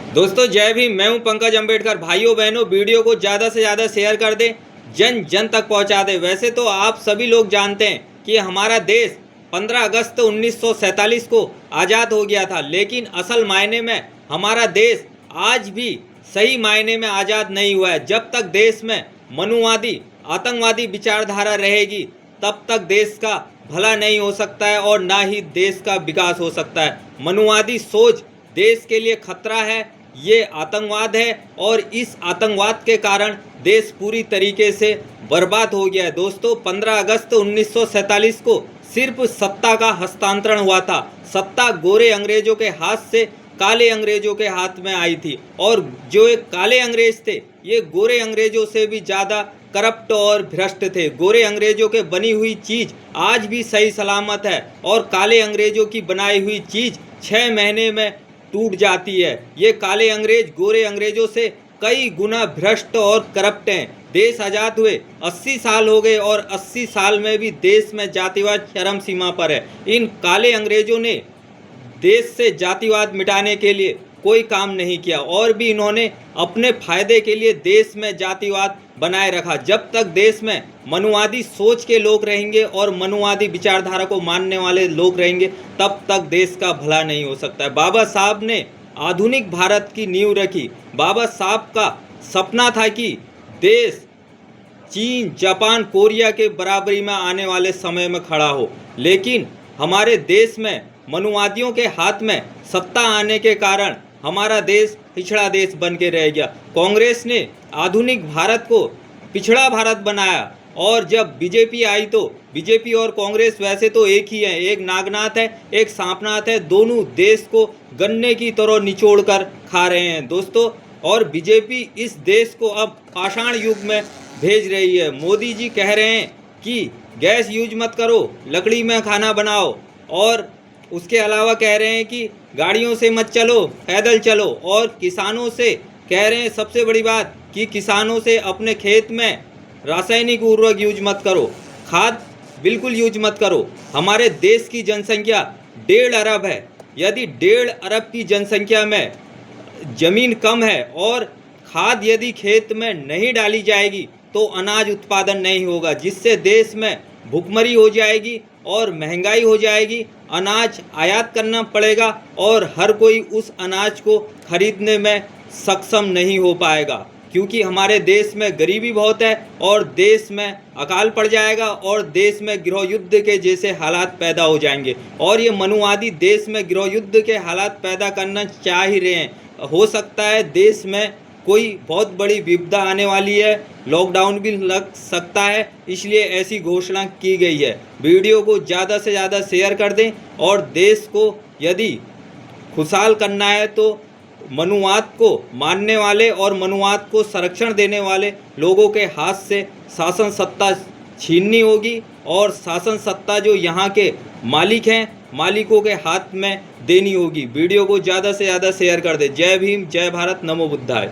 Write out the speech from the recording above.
दोस्तों जय भीम। मैं हूं पंकज अम्बेडकर। भाइयों बहनों, वीडियो को ज़्यादा से ज़्यादा शेयर कर दें, जन जन तक पहुंचा दें। वैसे तो आप सभी लोग जानते हैं कि हमारा देश 15 अगस्त 1947 को आज़ाद हो गया था, लेकिन असल मायने में हमारा देश आज भी सही मायने में आज़ाद नहीं हुआ है। जब तक देश में मनुवादी आतंकवादी विचारधारा रहेगी तब तक देश का भला नहीं हो सकता है और ना ही देश का विकास हो सकता है। मनुवादी सोच देश के लिए खतरा है, ये आतंकवाद है और इस आतंकवाद के कारण देश पूरी तरीके से बर्बाद हो गया है। दोस्तों 15 अगस्त 1947 को सिर्फ सत्ता का हस्तांतरण हुआ था। सत्ता गोरे अंग्रेजों के हाथ से काले अंग्रेजों के हाथ में आई थी और जो एक काले अंग्रेज थे ये गोरे अंग्रेजों से भी ज़्यादा करप्ट और भ्रष्ट थे। गोरे अंग्रेजों के बनी हुई चीज़ आज भी सही सलामत है और काले अंग्रेजों की बनाई हुई चीज़ 6 महीने में टूट जाती है। ये काले अंग्रेज गोरे अंग्रेजों से कई गुना भ्रष्ट और करप्ट हैं। देश आज़ाद हुए 80 साल हो गए और 80 साल में भी देश में जातिवाद चरम सीमा पर है। इन काले अंग्रेजों ने देश से जातिवाद मिटाने के लिए कोई काम नहीं किया और भी इन्होंने अपने फायदे के लिए देश में जातिवाद बनाए रखा। जब तक देश में मनुवादी सोच के लोग रहेंगे और मनुवादी विचारधारा को मानने वाले लोग रहेंगे तब तक देश का भला नहीं हो सकता है। बाबा साहब ने आधुनिक भारत की नींव रखी। बाबा साहब का सपना था कि देश चीन, जापान, कोरिया के बराबरी में आने वाले समय में खड़ा हो, लेकिन हमारे देश में मनुवादियों के हाथ में सत्ता आने के कारण हमारा देश पिछड़ा देश बन के रह गया। कांग्रेस ने आधुनिक भारत को पिछड़ा भारत बनाया और जब बीजेपी आई तो बीजेपी और कांग्रेस वैसे तो एक ही है, एक नागनाथ है एक सांपनाथ है, दोनों देश को गन्ने की तरह निचोड़ कर खा रहे हैं दोस्तों। और बीजेपी इस देश को अब पाषाण युग में भेज रही है। मोदी जी कह रहे हैं कि गैस यूज मत करो, लकड़ी में खाना बनाओ, और उसके अलावा कह रहे हैं कि गाड़ियों से मत चलो, पैदल चलो, और किसानों से कह रहे हैं सबसे बड़ी बात कि किसानों से अपने खेत में रासायनिक उर्वरक यूज मत करो, खाद बिल्कुल यूज मत करो। हमारे देश की जनसंख्या 1.5 अरब है। यदि 1.5 अरब की जनसंख्या में ज़मीन कम है और खाद यदि खेत में नहीं डाली जाएगी तो अनाज उत्पादन नहीं होगा, जिससे देश में भुखमरी हो जाएगी और महंगाई हो जाएगी। अनाज आयात करना पड़ेगा और हर कोई उस अनाज को खरीदने में सक्षम नहीं हो पाएगा, क्योंकि हमारे देश में गरीबी बहुत है और देश में अकाल पड़ जाएगा और देश में गृह युद्ध के जैसे हालात पैदा हो जाएंगे। और ये मनुवादी देश में गृह युद्ध के हालात पैदा करना चाह ही रहे हैं। हो सकता है देश में कोई बहुत बड़ी विपदा आने वाली है, लॉकडाउन भी लग सकता है, इसलिए ऐसी घोषणा की गई है। वीडियो को ज़्यादा से ज़्यादा शेयर कर दें और देश को यदि खुशहाल करना है तो मनुवाद को मानने वाले और मनुवाद को संरक्षण देने वाले लोगों के हाथ से शासन सत्ता छीननी होगी और शासन सत्ता जो यहाँ के मालिक हैं मालिकों के हाथ में देनी होगी। वीडियो को ज़्यादा से ज़्यादा शेयर कर दें। जय भीम, जय भारत, नमो बुद्धाय।